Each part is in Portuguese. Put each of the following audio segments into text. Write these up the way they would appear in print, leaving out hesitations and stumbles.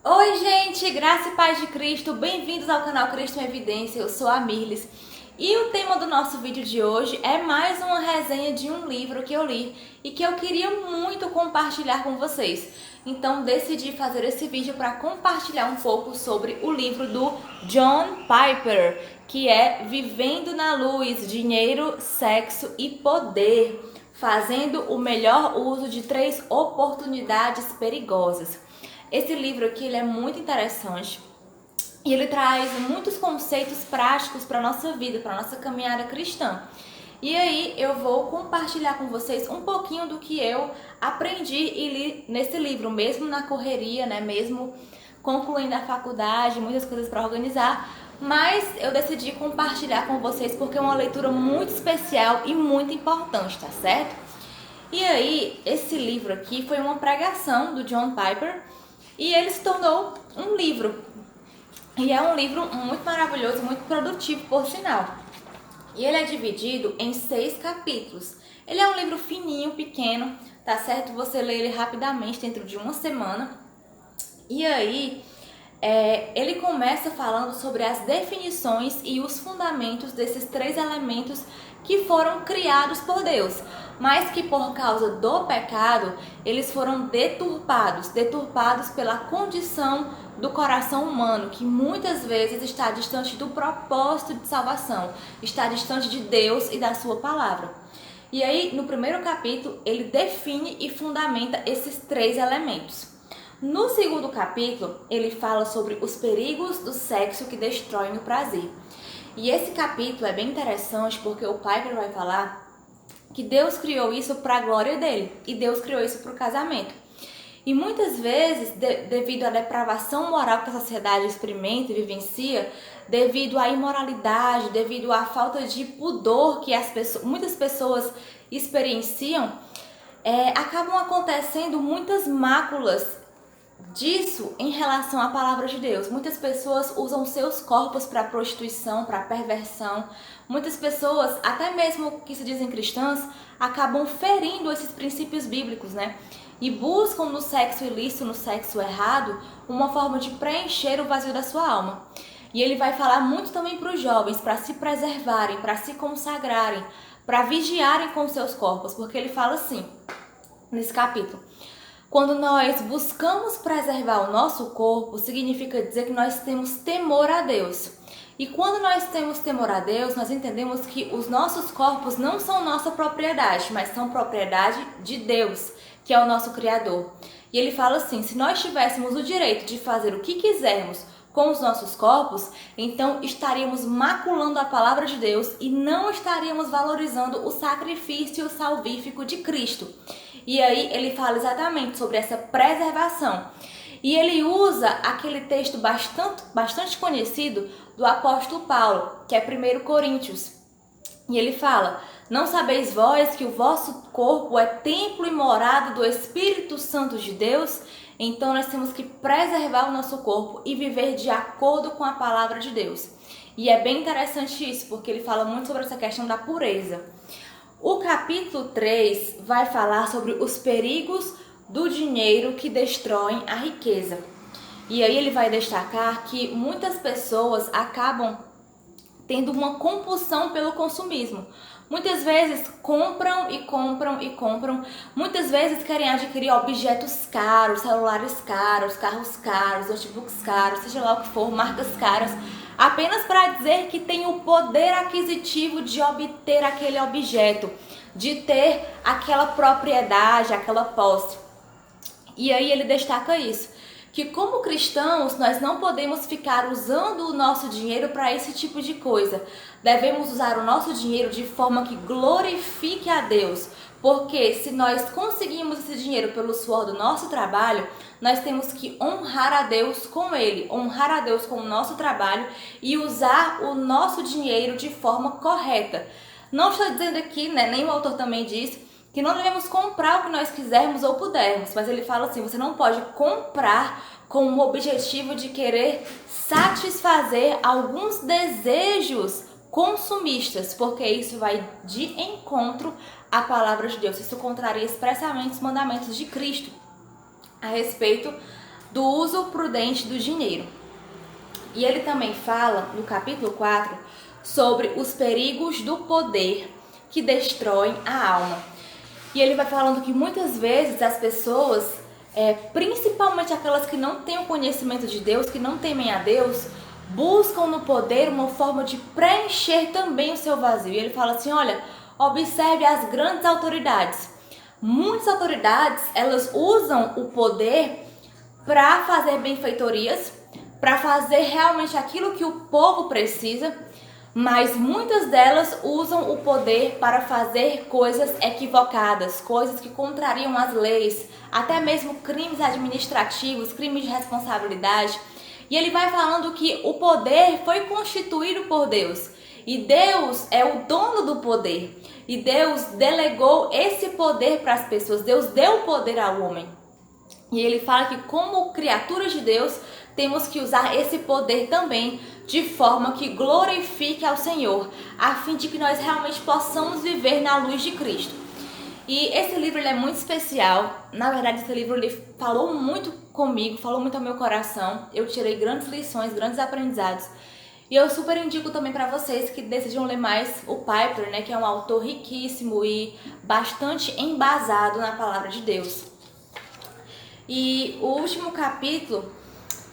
Oi, gente, graça e paz de Cristo, bem-vindos ao canal Cristo em Evidência, eu sou a Mirlis. E o tema do nosso vídeo de hoje é mais uma resenha de um livro que eu li e que eu queria muito compartilhar com vocês. Então decidi fazer esse vídeo para compartilhar um pouco sobre o livro do John Piper, que é Vivendo na Luz, Dinheiro, Sexo e Poder, fazendo o melhor uso de 3 oportunidades perigosas. Esse livro aqui ele é muito interessante e ele traz muitos conceitos práticos para a nossa vida, para a nossa caminhada cristã. E aí eu vou compartilhar com vocês um pouquinho do que eu aprendi e li nesse livro, mesmo na correria, né? Mesmo concluindo a faculdade, muitas coisas para organizar, mas eu decidi compartilhar com vocês porque é uma leitura muito especial e muito importante, tá certo? E aí, esse livro aqui foi uma pregação do John Piper e ele se tornou um livro. E é um livro muito maravilhoso, muito produtivo, por sinal. E ele é dividido em 6 capítulos. Ele é um livro fininho, pequeno, tá certo? Você lê ele rapidamente, dentro de uma semana. E aí, ele começa falando sobre as definições e os fundamentos desses 3 elementos que foram criados por Deus, mas que por causa do pecado, eles foram deturpados pela condição do coração humano, que muitas vezes está distante do propósito de salvação, está distante de Deus e da sua palavra. E aí, no primeiro capítulo, ele define e fundamenta esses 3 elementos. No segundo capítulo, ele fala sobre os perigos do sexo que destroem o prazer. E esse capítulo é bem interessante porque o Piper vai falar que Deus criou isso para a glória dele e Deus criou isso para o casamento. E muitas vezes, devido à depravação moral que a sociedade experimenta e vivencia, devido à imoralidade, devido à falta de pudor que muitas pessoas experienciam, acabam acontecendo muitas máculas disso em relação à palavra de Deus. Muitas pessoas usam seus corpos para prostituição, para perversão. Muitas pessoas, até mesmo que se dizem cristãs, acabam ferindo esses princípios bíblicos, né? E buscam no sexo ilícito, no sexo errado, uma forma de preencher o vazio da sua alma. E ele vai falar muito também para os jovens, para se preservarem, para se consagrarem, para vigiarem com seus corpos, porque ele fala assim, nesse capítulo: quando nós buscamos preservar o nosso corpo, significa dizer que nós temos temor a Deus. E quando nós temos temor a Deus, nós entendemos que os nossos corpos não são nossa propriedade, mas são propriedade de Deus, que é o nosso Criador. E ele fala assim: se nós tivéssemos o direito de fazer o que quisermos com os nossos corpos, então estaríamos maculando a palavra de Deus e não estaríamos valorizando o sacrifício salvífico de Cristo. E aí ele fala exatamente sobre essa preservação. E ele usa aquele texto bastante conhecido do apóstolo Paulo, que é 1 Coríntios. E ele fala: não sabeis vós que o vosso corpo é templo e morada do Espírito Santo de Deus? Então nós temos que preservar o nosso corpo e viver de acordo com a palavra de Deus. E é bem interessante isso, porque ele fala muito sobre essa questão da pureza. O capítulo 3 vai falar sobre os perigos do dinheiro que destroem a riqueza. E aí ele vai destacar que muitas pessoas acabam tendo uma compulsão pelo consumismo. Muitas vezes compram e compram e compram. Muitas vezes querem adquirir objetos caros, celulares caros, carros caros, notebooks caros, seja lá o que for, marcas caras, apenas para dizer que tem o poder aquisitivo de obter aquele objeto, de ter aquela propriedade, aquela posse. E aí ele destaca isso, que como cristãos nós não podemos ficar usando o nosso dinheiro para esse tipo de coisa. Devemos usar o nosso dinheiro de forma que glorifique a Deus, porque se nós conseguimos esse dinheiro pelo suor do nosso trabalho, nós temos que honrar a Deus com ele, honrar a Deus com o nosso trabalho e usar o nosso dinheiro de forma correta. Não estou dizendo aqui, né, nem o autor também diz, que não devemos comprar o que nós quisermos ou pudermos, mas ele fala assim: você não pode comprar com o objetivo de querer satisfazer alguns desejos consumistas, porque isso vai de encontro à palavra de Deus. Isso contraria expressamente os mandamentos de Cristo a respeito do uso prudente do dinheiro. E ele também fala, no capítulo 4, sobre os perigos do poder que destroem a alma. E ele vai falando que muitas vezes as pessoas, principalmente aquelas que não têm o conhecimento de Deus, que não temem a Deus, buscam no poder uma forma de preencher também o seu vazio. E ele fala assim, olha, observe as grandes autoridades. Muitas autoridades, elas usam o poder para fazer benfeitorias, para fazer realmente aquilo que o povo precisa, mas muitas delas usam o poder para fazer coisas equivocadas, coisas que contrariam as leis, até mesmo crimes administrativos, crimes de responsabilidade. E ele vai falando que o poder foi constituído por Deus. E Deus é o dono do poder. E Deus delegou esse poder para as pessoas. Deus deu o poder ao homem. E ele fala que como criaturas de Deus, temos que usar esse poder também de forma que glorifique ao Senhor, a fim de que nós realmente possamos viver na luz de Cristo. E esse livro ele é muito especial. Na verdade, esse livro ele falou muito comigo, falou muito ao meu coração. Eu tirei grandes lições, grandes aprendizados. E eu super indico também para vocês que desejam ler mais o Piper, né, que é um autor riquíssimo e bastante embasado na palavra de Deus. E o último capítulo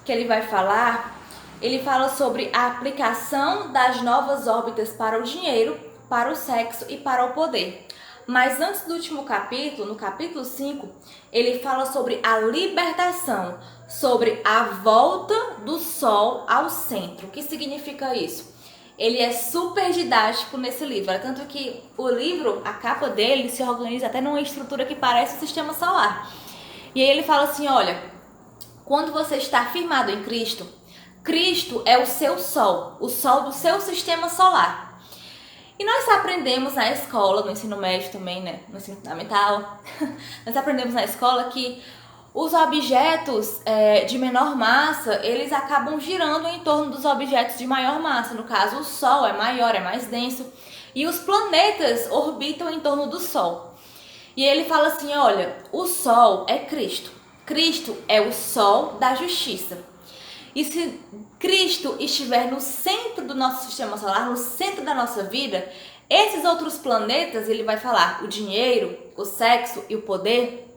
que ele vai falar, ele fala sobre a aplicação das novas órbitas para o dinheiro, para o sexo e para o poder. Mas antes do último capítulo, no capítulo 5, ele fala sobre a libertação, sobre a volta do sol ao centro. O que significa isso? Ele é super didático nesse livro, tanto que o livro, a capa dele, se organiza até numa estrutura que parece o sistema solar. E aí ele fala assim, olha, quando você está firmado em Cristo, Cristo é o seu sol, o sol do seu sistema solar. E nós aprendemos na escola, no ensino médio também, né? No ensino fundamental, nós aprendemos na escola que os objetos de menor massa, eles acabam girando em torno dos objetos de maior massa. No caso, o Sol é maior, é mais denso. E os planetas orbitam em torno do Sol. E ele fala assim, olha, o Sol é Cristo. Cristo é o Sol da justiça. E se Cristo estiver no centro do nosso sistema solar, no centro da nossa vida, esses outros planetas, ele vai falar, o dinheiro, o sexo e o poder,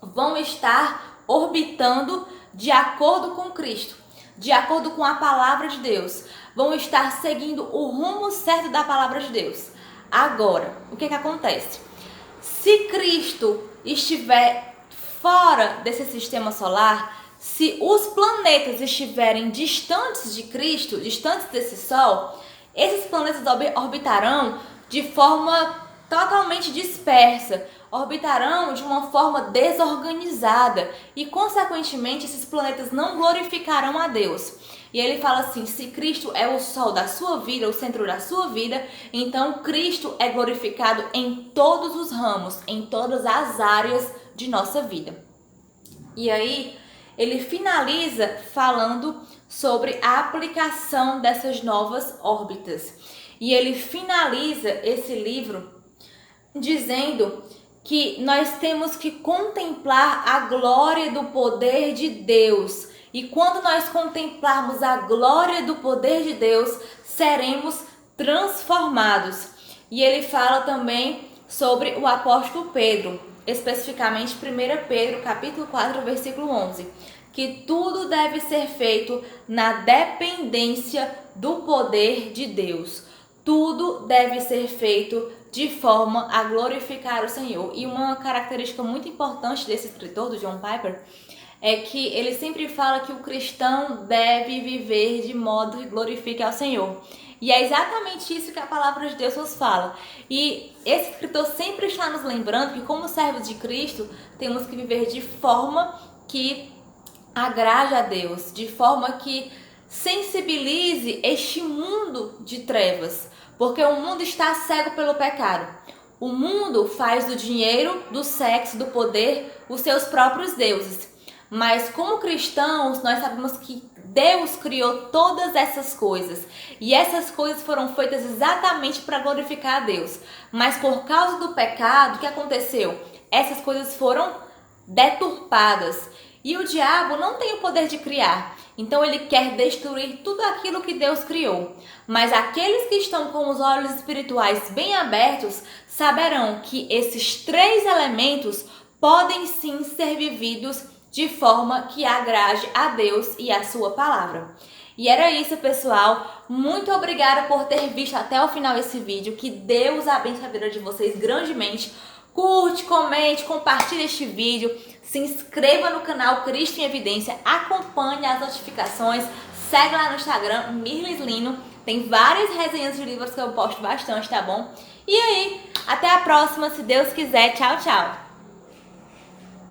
vão estar orbitando de acordo com Cristo, de acordo com a palavra de Deus. Vão estar seguindo o rumo certo da palavra de Deus. Agora, o que acontece? Se Cristo estiver fora desse sistema solar, se os planetas estiverem distantes de Cristo, distantes desse Sol, esses planetas orbitarão de forma totalmente dispersa, orbitarão de uma forma desorganizada e, consequentemente, esses planetas não glorificarão a Deus. E ele fala assim, se Cristo é o sol da sua vida, o centro da sua vida, então Cristo é glorificado em todos os ramos, em todas as áreas de nossa vida. E aí, ele finaliza falando sobre a aplicação dessas novas órbitas. E ele finaliza esse livro dizendo que nós temos que contemplar a glória do poder de Deus. E quando nós contemplarmos a glória do poder de Deus, seremos transformados. E ele fala também sobre o apóstolo Pedro, especificamente 1 Pedro, capítulo 4, versículo 11, que tudo deve ser feito na dependência do poder de Deus. Tudo deve ser feito de forma a glorificar o Senhor. E uma característica muito importante desse escritor, do John Piper, é que ele sempre fala que o cristão deve viver de modo que glorifique ao Senhor. E é exatamente isso que a palavra de Deus nos fala. E esse escritor sempre está nos lembrando que, como servos de Cristo, temos que viver de forma que agrade a Deus, de forma que sensibilize este mundo de trevas, porque o mundo está cego pelo pecado. O mundo faz do dinheiro, do sexo, do poder os seus próprios deuses. Mas como cristãos, nós sabemos que Deus criou todas essas coisas. E essas coisas foram feitas exatamente para glorificar a Deus. Mas por causa do pecado, o que aconteceu? Essas coisas foram deturpadas. E o diabo não tem o poder de criar. Então ele quer destruir tudo aquilo que Deus criou. Mas aqueles que estão com os olhos espirituais bem abertos saberão que esses três elementos podem sim ser vividos de forma que agrade a Deus e a sua palavra. E era isso, pessoal. Muito obrigada por ter visto até o final esse vídeo. Que Deus abençoe a vida de vocês grandemente. Curte, comente, compartilhe este vídeo. Se inscreva no canal Cristo em Evidência. Acompanhe as notificações. Segue lá no Instagram, Mirlis Lino. Tem várias resenhas de livros que eu posto bastante, tá bom? E aí, até a próxima, se Deus quiser. Tchau, tchau!